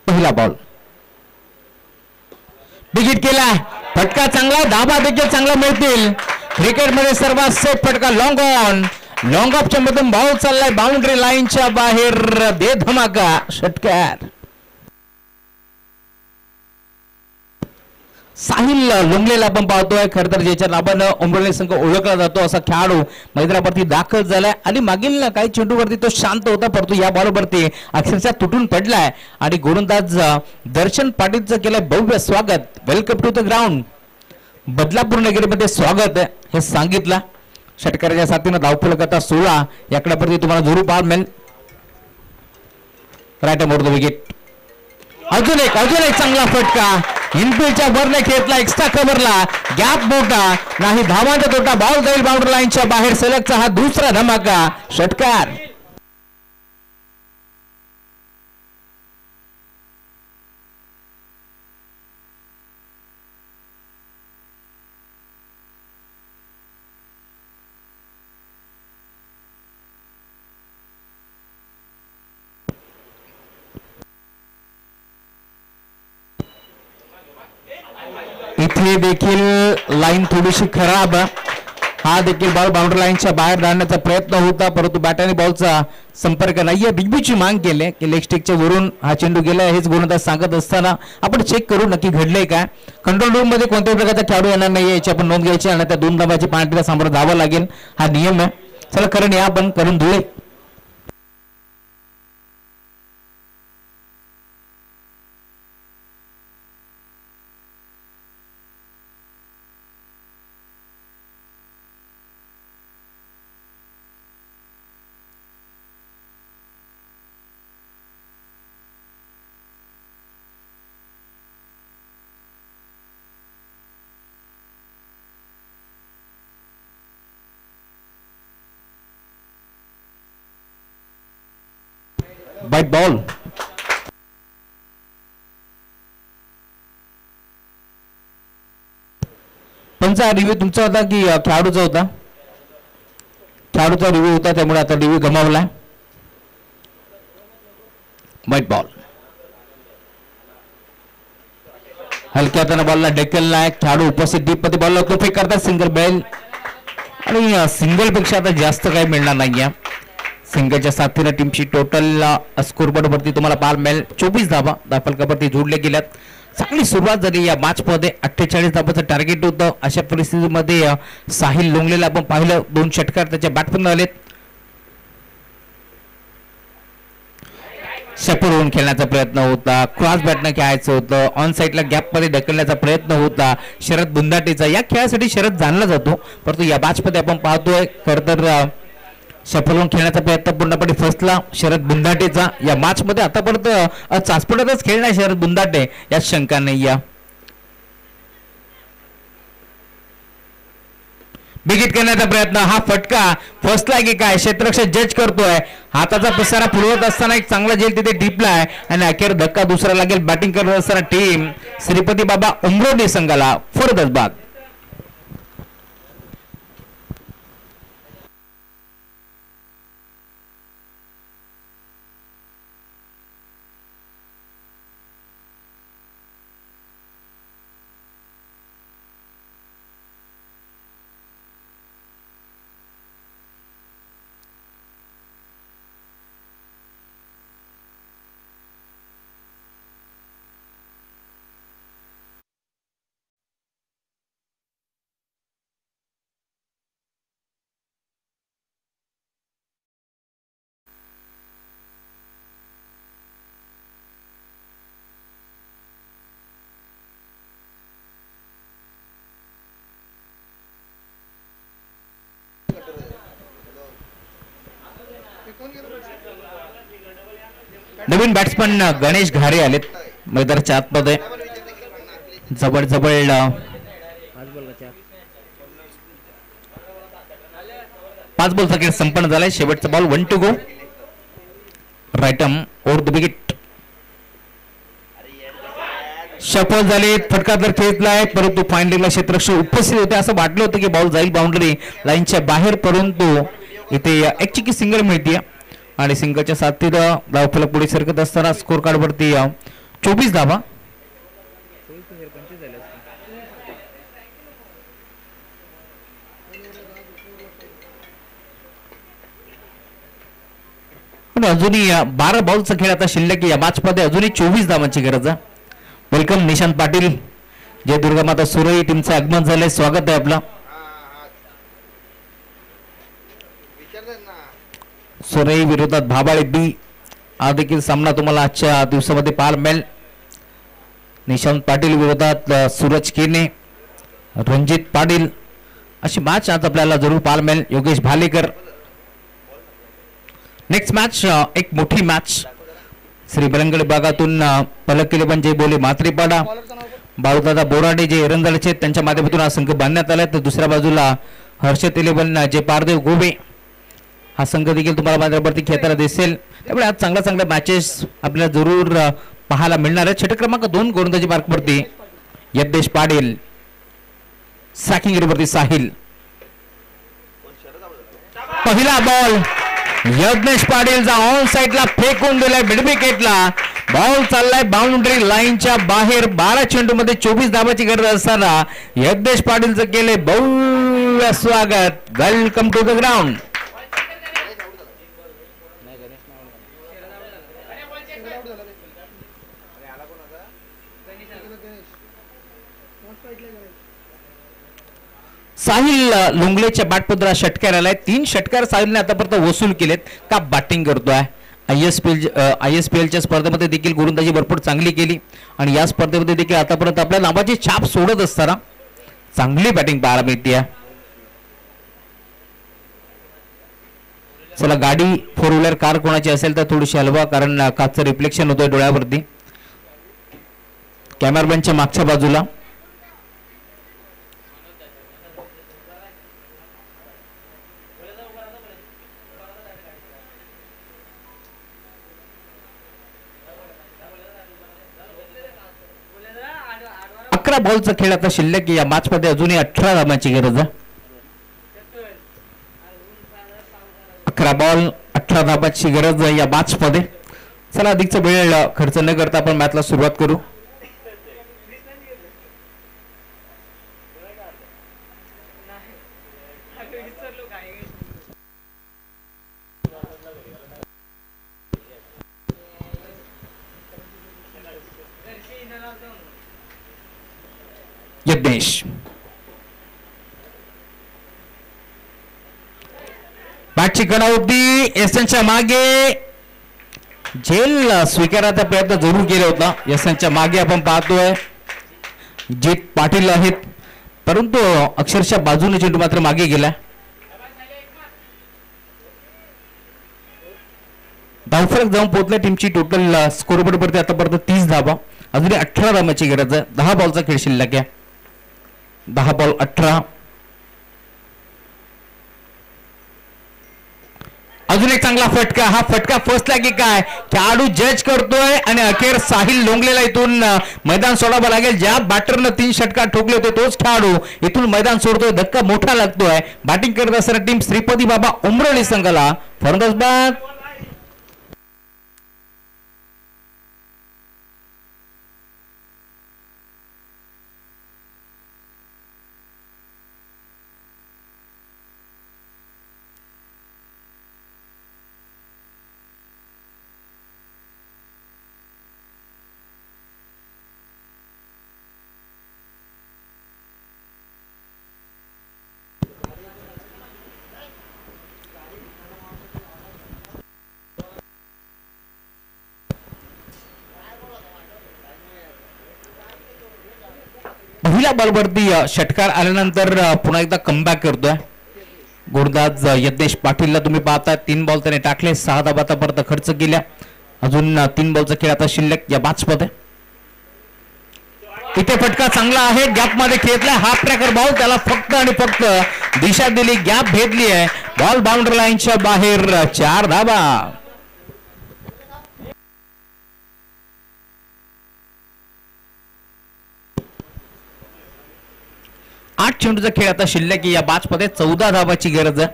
पहिला बॉल विकेट केला. फटका चांगला, धाबा देखील चांगला मिळतील. क्रिकेटमध्ये सर्वात सेफ फटका लॉंग ऑन. लॉंग ऑफच्या मधून बॉल चाललाय बाउंड्री लाईनच्या बाहेर. दे धमाका षटकार. साहिल लोंगलेला आपण पाहतोय. खरं तर ज्याच्या नावानं उमरोली संघ ओळखला जातो असा खेळाडू मैदानावरती दाखल झालाय आणि मागील काही चेंडूवरती तो शांत होता, परंतु या बॉलवरती अक्षरशः तुटून पडलाय आणि गोलंदाज दर्शन पाटीलचं केलंय भव्य स्वागत. Welcome to the ground. Badlapur नगरीमध्ये स्वागत हे सांगितलं. षटकाराच्या साथीनं धावफलक 16. याकड्यावरती तुम्हाला जरूर पाहायला मिळेल. Right more the wicket. अजून एक चांगला फटका. इनफिल्डच्या वरने खेळला, एक्स्ट्रा कव्हरला, गॅप मोठा नाही, धावांचा तोटा. बॉल जाईल बाउंड्री लाईनच्या बाहेर. सलगचा हा दुसरा धमाका षटकार. इथे देखील लाईन थोडीशी खराब. हा देखील बॉल बाउंड्री लाईनच्या बाहेर धाडण्याचा प्रयत्न होता, परंतु बॅट आणि बॉलचा संपर्क नाहीये. बिगबीची मांग केली की लेग स्टिकच्या वरून हा चेंडू गेला. हेच गोलंदाज सांगत असताना आपण चेक करू नक्की घडलंय काय. कंट्रोल रूम मध्ये कोणत्याही प्रकारचा खेळाडू येणार नाहीये, याची आपण नोंद घ्यायची आणि त्या 2 धाबाची पार्टीला सामोरं जावं लागेल. हा नियम आहे. चला करण या आपण करून धुळे. बाईट बॉल. पंचा रिव्ह्यू तुमचा होता की खेळाडूचा होता? खेळाडूचा रिव्ह्यू होता, त्यामुळे आता रिव्ह्यू गमावला. बाईट बॉल. हलक्या हाताने बॉलला ढकलला. खेळाडू उपस्थित डीप मध्ये बॉलला तो फेक करतात. सिंगल बेल आणि सिंगल पेक्षा आता जास्त काही मिळणार नाहीये. सिंगलच्या साथीने टीमची टोटल स्कोरबोर्ड वरती तुम्हाला पाहायला मिळेल 24 धाबा धावफलकावरती जोडले गेल्यात. चांगली सुरुवात झाली या मॅच मध्ये. 48 धाबाचं टार्गेट होतं. अशा परिस्थितीमध्ये साहिल लोंगलेला आपण पाहिलं 2 षटकार त्याच्या बॅटमधून आलेत. सपोर्ट खेळण्याचा प्रयत्न होता, क्रॉस बॅटनं खेळायचं होतं, ऑन साईडला गॅपमध्ये ढकलण्याचा प्रयत्न होता शरद बुंदाटेचा. या खेळासाठी शरद जाणला जातो, परंतु या मॅचमध्ये आपण पाहतोय खरं तर सफल खेळण्याचा प्रयत्न पूर्णपणे फसला शरद बुंदाटेचा. या मॅच मध्ये आतापर्यंत चाचपटातच खेळणार शरद बुंदाटे, यात शंका नाही. या बिगिट करण्याचा प्रयत्न, हा फटका फसलाय की काय क्षेत्ररक्षक जज करतोय. हाताचा पसारा पुरवत असताना एक चांगला झेल तिथे टिपलाय आणि अखेर धक्का दुसरा लागेल. बॅटिंग करत असताना टीम श्रीपती बाबा उमरोडी संघाला फरदच बाद. नवीन बॅट्समन गणेश घारे आलेत मैदानाच्या आतमध्ये. जवळ जवळ 5 बॉलचा खेळ संपन्न झालाय. शेवटचा ball 1 to go. Right arm over the wicket. सफल झाले, फटका तर खेचलाय, परंतु फाइंडिंगला क्षेत्ररक्षक उपस्थित होते. असं वाटलं होतं की बॉल जाईल बाउंड्री लाईनच्या बाहेर, परंतु इथे एक चिकी सिंगल मिळते आणि सिंगलच्या साथीत धावफलक पुढे सरकत असताना स्कोर कार्ड वरती 24 धावा. अजूनही 12 बॉलचा खेळ आता शिल्लक. या मॅच मध्ये अजूनही 24 धावांची गरज आहे. वेलकम निशांत पाटील, जय दुर्गा माता सुरई टीमचं आगमन झालंय, स्वागत आहे आपलं. सुरई विरोधात भाबाळे बी हा देखील सामना तुम्हाला आजच्या दिवसामध्ये पाहायला मिळेल. निशांत पाटील विरोधात सूरज केने, रणजित पाटील अशी मॅच आज आपल्याला जरूर पाहायला मिळेल. योगेश भालेकर. नेक्स्ट मॅच एक मोठी मॅच श्री बलंगड भागातून पलक इलेवन जे बोले मात्रेपाडा, बाळूदादा बोराडे जे एरंदळचे त्यांच्या माध्यमातून हा संघ बांधण्यात आलाय. तर दुसऱ्या बाजूला हर्षद इलेवन जे पारदेव गोबे हा संघ देखील तुम्हाला मैदानावरती खेळताना दिसेल. त्यामुळे आज चांगल्या मॅचेस आपल्याला जरूर पाहायला मिळणार आहे. षटक क्रमांक 2 गोलंदाजी मार्कवरती यज्ञेश पाटील, सॅकिंग वरती साहिल. पहिला बॉल यज्ञेश पाटीलचा ऑन साइडला फेकून दिलाय मिड विकेटला. बॉल चाललाय बाउंड्री लाईनच्या बाहेर. 12 चेंडू मध्ये 24 धावाची गरज असताना यज्ञेश पाटीलचं केले भव्य स्वागत. Welcome to the ground. Sahil लुंगलेच्या बॅटपद्रा षटकार आलाय. 3 षटकार साहिलने आतापर्यंत वसूल केलेत. का बॅटिंग करतोय. ISPLच्या स्पर्धेमध्ये देखील गोलंदाजी भरपूर चांगली केली आणि या स्पर्धेमध्ये देखील आतापर्यंत आपल्या नावाची छाप सोडत असताना चांगली बॅटिंग पाहायला मिळते. चला, गाडी 4 व्हीलर कार कोणाची असेल तर थोडीशी हलवा, कारण काचचं रिफ्लेक्शन होतोय डोळ्यावरती. कॅमेरामॅनच्या मागच्या बाजूला बॉलचा खेळ आता शिल्लक. या मॅच मध्ये अजूनही 18 धावांची गरज आहे. 11 बॉल 18 धावांची गरज आहे या मॅच मध्ये. चला, अधिकचा वेळ खर्च न करता आपण मॅचला सुरुवात करू. यज्ञेश बॅटची गणा होती एसनच्या मागे. झेल स्वीकारायचा प्रयत्न जरूर केला होता. यशांच्या मागे आपण पाहतोय जीत पाटील आहेत, परंतु अक्षरशः बाजूने चेंडू मात्र मागे गेला. धावफरक जाऊन पोहोचल्या टीमची. टोटल स्कोरबोर्ड वरती आतापर्यंत 30 धावा. अजूनही 18 धावांची गरज आहे. 10 बॉलचा खेळ शिल्लक आहे. 10 बॉल 18. अजून एक चांगला फटका. हा फटका फसला की काय खेळाडू जज करतोय आणि अखेर साहिल लोंगलेला इथून मैदान सोडावं लागेल. ज्या बॅटरनं 3 षटकार ठोकले होते तोच खेळाडू इथून मैदान सोडतोय. धक्का मोठा लागतोय. बॅटिंग करत असताना टीम श्रीपती बाबा उमरोली संघाला फलंदाज बाद. पहिल्या बॉलवरती षटकार आल्यानंतर पुन्हा एकदा कमबॅक करतोय गोलंदाज यज्ञेश पाटीलला. तुम्ही पाहता 3 बॉल त्याने टाकले, 6 धावा आतापर्यंत खर्च केल्या. अजून 3 बॉलचा खेळ आता शिल्लक या बॅट्समध्ये. इथे फटका चांगला आहे. गॅप मध्ये खेळतलाय हाफ ट्रॅकर बॉल. त्याला फक्त आणि फक्त दिशा दिली, गॅप भेदली आहे. बॉल बाउंड्री लाईनच्या बाहेर. 4 धावा. 8 चेंडूचा खेळ आता शिल्लक या बॅचमध्ये. 14 धावाची गरज आहे.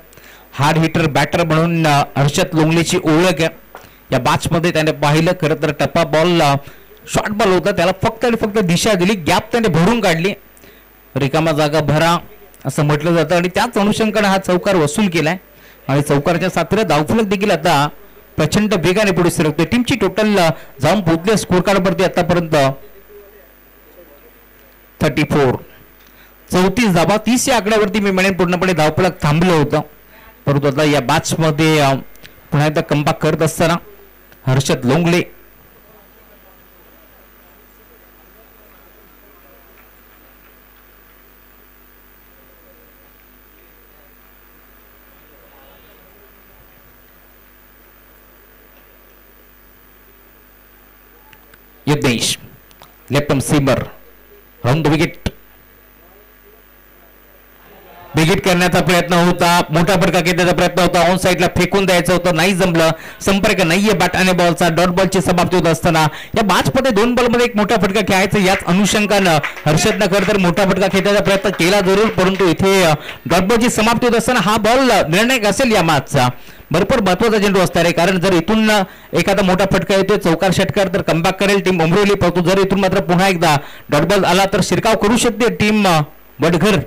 हार्ड हिटर बॅटर म्हणून हर्षद लोंगलेची ओळख आहे या बॅचमध्ये. त्याने पाहिलं खरं तर टप्पा बॉल शॉर्ट बॉल होता, त्याला फक्त आणि फक्त दिशा दिली, गॅप त्याने भरून काढली. रिकामा जागा भरा असं म्हटलं जातं आणि त्याच अनुषंगाने हा चौकार वसूल केलाय आणि चौकाराच्या साथीला धावफलक देखील आता प्रचंड वेगाने पुढे सरकतोय. टीमची टोटल जाऊन पोहोचली स्कोर कार्डवरती आतापर्यंत 34. 34 धावा. 30 या आकड्यावरती मी म्हणेन पूर्णपणे धावफलक थांबलं होतं, परंतु आता या बॅचमध्ये पुन्हा एकदा कमबॅक करत असताना Harshad Longle Yagnesh left arm seamer round the wicket. Wicket करण्याचा प्रयत्न होता, मोठा फटका घेण्याचा प्रयत्न होता, ऑन साईडला फेकून द्यायचं होतं, नाही जमलं. संपर्क नाहीये बॅट बॉलचा. डॉट बॉलची समाप्ती होत असताना या बॅचमध्ये 2 बॉलमध्ये एक मोठा फटका खेळायचा. याच अनुषंगानं हर्षदनं खरं तर मोठा फटका खेळण्याचा प्रयत्न केला जरूर, परंतु इथे डॉट बॉलची समाप्ती होत असताना हा बॉल निर्णायक असेल या मॅचचा. भरपूर महत्वाचा चेंडू असणार आहे, कारण जर इथून एखादा मोठा फटका येतोय चौकार षटकार तर कमबॅक करेल टीम उमरोली, परंतु जर इथून मात्र पुन्हा एकदा डॉट बॉल आला तर शिरकाव करू शकते टीम वडघर.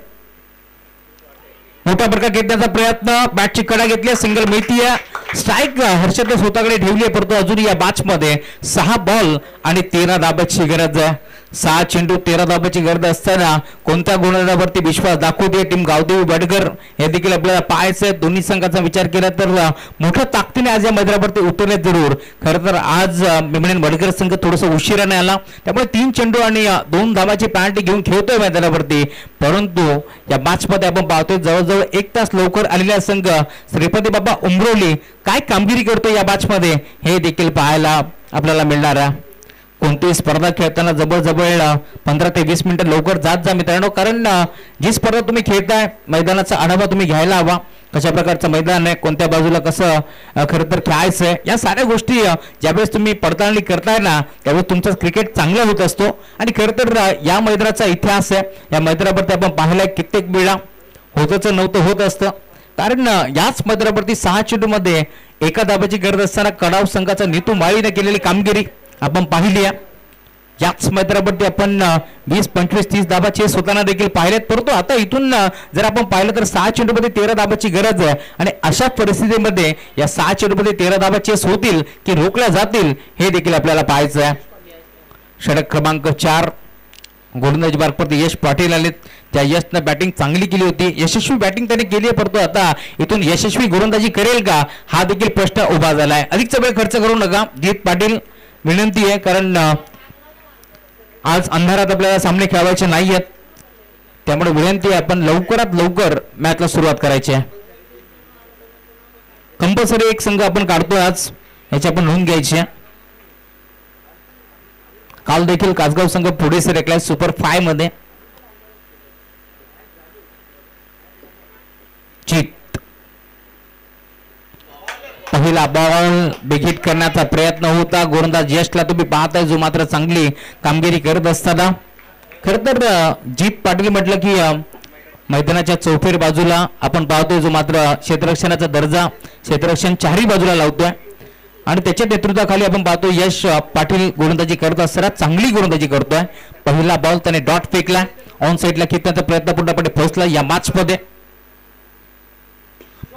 मोठा फटका घेण्याचा प्रयत्न, बॅटची कडा घेतली, सिंगल मिळती आहे. स्ट्राईक हर्षदने स्वतःकडे ठेवली आहे, परंतु अजून या बॅचमध्ये 6 बॉल आणि 13 धाब्याची गरज आहे. 6 चेंडू 13 धाब्याची गरज असताना कोणत्या गोलंदाजावरती विश्वास दाखवते टीम गावदेवी वडघर हे देखील आपल्याला पाहायचं. दोन्ही संघाचा विचार केला तर मोठ्या ताकदीने आज या मैदानावरती उतरले जरूर. खरं तर आज मी म्हणेन वडघर संघ थोडस उशिराने आला, त्यामुळे 3 चेंडू आणि 2 धावाची पॅनल्टी घेऊन खेळतोय मैदानावरती, परंतु या मॅचमध्ये आपण पाहतोय जवळजवळ 1 तास लवकर आलेला संघ श्रीपती बाबा उमरोली काय कामगिरी करतो या मॅचमध्ये हे देखील पाहायला आपल्याला मिळणार आहे. कोणतीही स्पर्धा खेळताना जवळजवळ 15 ते 20 मिनिटं लवकर जात जा मित्रांनो, कारण जी स्पर्धा तुम्ही खेळताय मैदानाचा आढावा तुम्ही घ्यायला हवा. कशा प्रकारचं मैदान आहे, कोणत्या बाजूला कसं खरं तर खेळायचं आहे, या साऱ्या गोष्टी ज्यावेळेस तुम्ही पडताळणी करताय ना त्यावेळेस तुमचं क्रिकेट चांगला होत असतो. आणि खरं तर या मैदानाचा इतिहास आहे, या मैदानावरती आपण पाहिलाय कित्येक वेळा होतच नव्हतं होत असतं, कारण याच मैदानावरती 6 चेंडूमध्ये 1 धाब्याची गरज असताना कडाव संघाचा नीतू माळीने केलेली कामगिरी आपण पाहिली आहे. याच मैदानावरती आपण 20, 25, 30 धाबा चेस होताना देखील पाहिलेत, परंतु आता इथून जर आपण पाहिलं तर 6 चेंडूमध्ये 13 धाबाची गरज आहे आणि अशा परिस्थितीमध्ये या 6 चेंडूमध्ये 13 धाबा चेस होतील की रोखल्या जातील हे देखील आपल्याला पाहायचं आहे. षटक क्रमांक 4 गोलंदाजी मार्गवरती यश पाटील आलेत. त्या यशनं बॅटिंग चांगली केली होती, यशस्वी बॅटिंग त्याने केली आहे, परंतु आता इथून यशस्वी गोलंदाजी करेल का हा देखील प्रश्न उभा झालाय. अधिकचा वेळ खर्च करू नका जीत पाटील, विनंती आहे, कारण आज अंधारात आपल्याला सामने खेळवायचे नाही आहेत, त्यामुळे विनंती आहे आपण लवकरात लवकर मॅचला सुरुवात करायची आहे. कंपल्सरी एक संघ आपण काढतोय आज, याची आपण नोंद घ्यायची आहे. काल देखील कासगाव संघ पुढे सरकलाय सुपर 5 मध्ये. जीत पहिला बॉल बिगिट करण्याचा प्रयत्न होता. गोलंदाज यशला तुम्ही पाहताय जो मात्र चांगली कामगिरी करत असताना. खर तर जीत पाटील म्हटलं की मैदानाच्या चौफेर बाजूला आपण पाहतोय जो मात्र क्षेत्ररक्षणाचा दर्जा क्षेत्ररक्षण चारही बाजूला लावतोय आणि त्याच्या नेतृत्वाखाली आपण पाहतो यश पाटील गोलंदाजी करत असताना चांगली गोलंदाजी करतोय. पहिला बॉल त्याने डॉट फेकला, ऑन साईडला खेचण्याचा प्रयत्न पूर्णपणे फसला या मॅच मध्ये.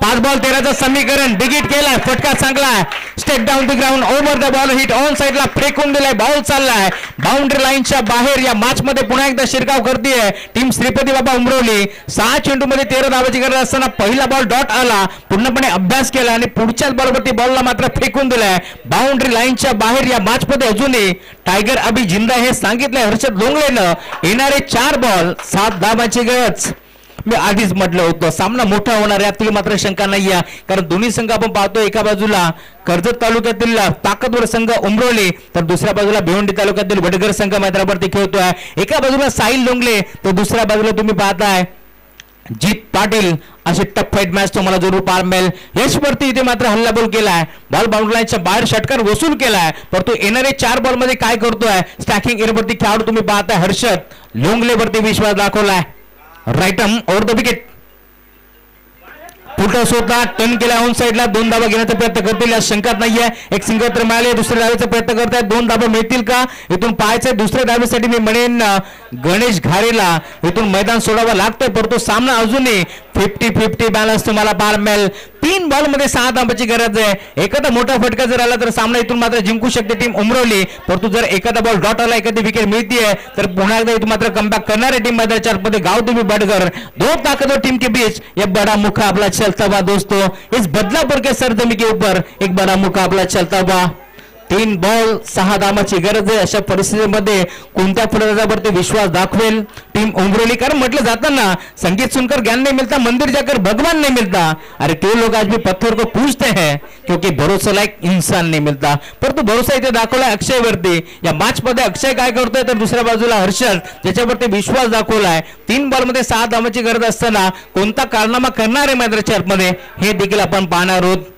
5 बॉल 13चं समीकरण बिगिट केलाय, फटका चांगलाय, step down the ground, over the ball hit, on साईडला फेकून दिलाय, बॉल चाललाय बाउंड्री लाईनच्या बाहेर. या मॅच मध्ये पुन्हा एकदा शिरकाव करतेय टीम श्रीपती बाबा उमरवली. 6 चेंडूमध्ये 13 धावाची गरज असताना पहिला बॉल डॉट आला, पूर्णपणे अभ्यास केला आणि पुढच्याच बॉलवरती बॉलला मात्र फेकून दिलाय बाउंड्री लाईनच्या बाहेर. या मॅच मध्ये अजूनही टायगर अभि जिंदा हे सांगितलंय हर्षद लोंगलेनं. येणारे 4 बॉल 7 धावाची गरज. मी आधीच म्हटलं होतं सामना मोठा होणार आहे, यातली मात्र शंका नाही आहे, कारण दोन्ही संघ आपण पाहतो एका बाजूला कर्जत तालुक्यातील ताकदवर संघ उमरवली तर दुसऱ्या बाजूला भिवंडी तालुक्यातील वडगर संघ मैदानावरती खेळतोय. एका बाजूला साहिल लोंगले तर दुसऱ्या बाजूला तुम्ही पाहताय जीत पाटील. अशी टफ फाईट मॅच तुम्हाला जरूर पाहायला मिळेल. यशवरती इथे मात्र हल्लाबोल केलाय, बॉल बाउंड्री लाईनच्या बाहेर षटकार वसूल केलाय, परंतु येणारे 4 बॉल मध्ये काय करतोय स्टॅकिंग एरियावरती खेळाडू तुम्ही पाहताय हर्षद लोंगलेवरती विश्वास दाखवलाय. Right arm over the wicket, फुटस होता, टर्न केला ऑन साईडला, 2 धावा घेण्याचा प्रयत्न करतील यात शंकाच नाहीये. एक सिंगल तर मिळाले, दुसऱ्या धावेचा प्रयत्न करतायत, 2 धावा मिळतील का इथून पाहायचंय. दुसऱ्या धावेसाठी मी म्हणेन गणेश घारेला इथून मैदान सोडावं लागतंय, परंतु सामना अजूनही 50-50 बॅलन्स तुम्हाला पाहायला मिळेल. 3 बॉल मध्ये 6 धावांची गरज आहे. एखादा मोठा फटका जर आला तर सामना इथून मात्र जिंकू शकते टीम उमरवली, परंतु जर एखादा बॉल डॉट आला, एखादी विकेट मिळतीये तर पुन्हा एकदा इथून मात्र कमबॅक करणारे टीम मैदानाच्या आतमध्ये गावदेवी बडगर. 2 ताकतवर टीम के बीच ये बड़ा मुकाबला चलता हुआ दोस्तों, इस बदलापुर के सरजमी के ऊपर एक बड़ा मुकाबला चलता हुआ. 3 बॉल 6 धावांची गरज आहे. अशा परिस्थितीमध्ये कोणत्या फलंदाजावरती विश्वास दाखवेल टीम उमरवली, कारण म्हटलं जातं ना संगीत सुनकर ज्ञान नहीं मिलता, मंदिर जाकर भगवान नहीं मिलता. अरे क्यों लोग आज भी पत्थर को पूजते हैं, क्योंकि भरोसा लायक इंसान नहीं मिलता. परंतु भरोसा इथे दाखवलाय अक्षयवरती. या मॅच मध्ये अक्षय काय करतोय तर दुसऱ्या बाजूला हर्षद ज्याच्यावरती विश्वास दाखवलाय. 3 बॉल मध्ये 6 धावांची गरज असताना कोणता कारनामा करणार आहे मैदानाच्या आतमध्ये हे देखील आपण पाहणार आहोत.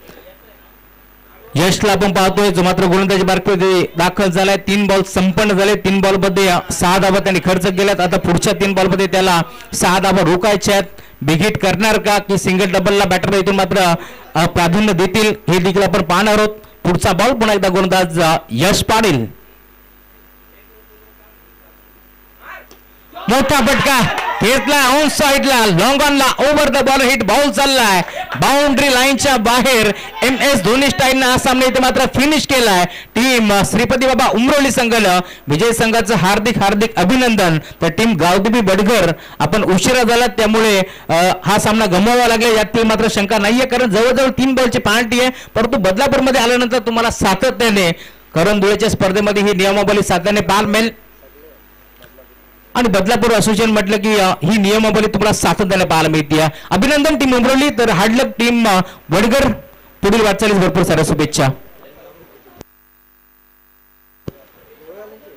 यशला आपण पाहतोय जो मात्र गोलंदाजी मार्गमध्ये दाखल झालाय. 3 बॉल संपन्न झाले, 3 बॉल मध्ये 6 धावा त्यांनी खर्च केल्यात. आता पुढच्या 3 बॉल मध्ये त्याला 6 धावा रोखायच्या आहेत. बिगिट करणार का की सिंगल डबलला बॅटरला इथून मात्र प्राधान्य देतील हे देखील आपण पाहणार आहोत. पुढचा बॉल पुन्हा एकदा गोलंदाज यश पाटील. मोठा फटका घेतला ऑन साईडला, लॉंग ऑनला, over the ball hit, ball चाललाय बाउंड्री लाईनच्या बाहेर. MS धोनी स्टाईलनं हा सामना इथे मात्र फिनिश केलाय. टीम श्रीपती बाबा उमरवली संघाला विजय संघाचं हार्दिक हार्दिक अभिनंदन. तर टीम गावदेवी बडगर आपण उशिरा झाला त्यामुळे हा सामना गमवावा लागला यात मात्र शंका नाहीये, कारण जवळजवळ 3 बॉलची पेनल्टी आहे. परंतु बदलापूरमध्ये आल्यानंतर तुम्हाला सातत्याने करंधुळेच्या स्पर्धेमध्ये ही नियमावली सातत्याने पाहायला मिळेल आणि बदलापूर असोसिएशन म्हटलं की ही नियमावली तुम्हाला सातत्याने पाहायला मिळते. अभिनंदन टीम उमरवली. तर हार्डलक टीम वडगर, पुढील वाटचालीस भरपूर साऱ्या शुभेच्छा.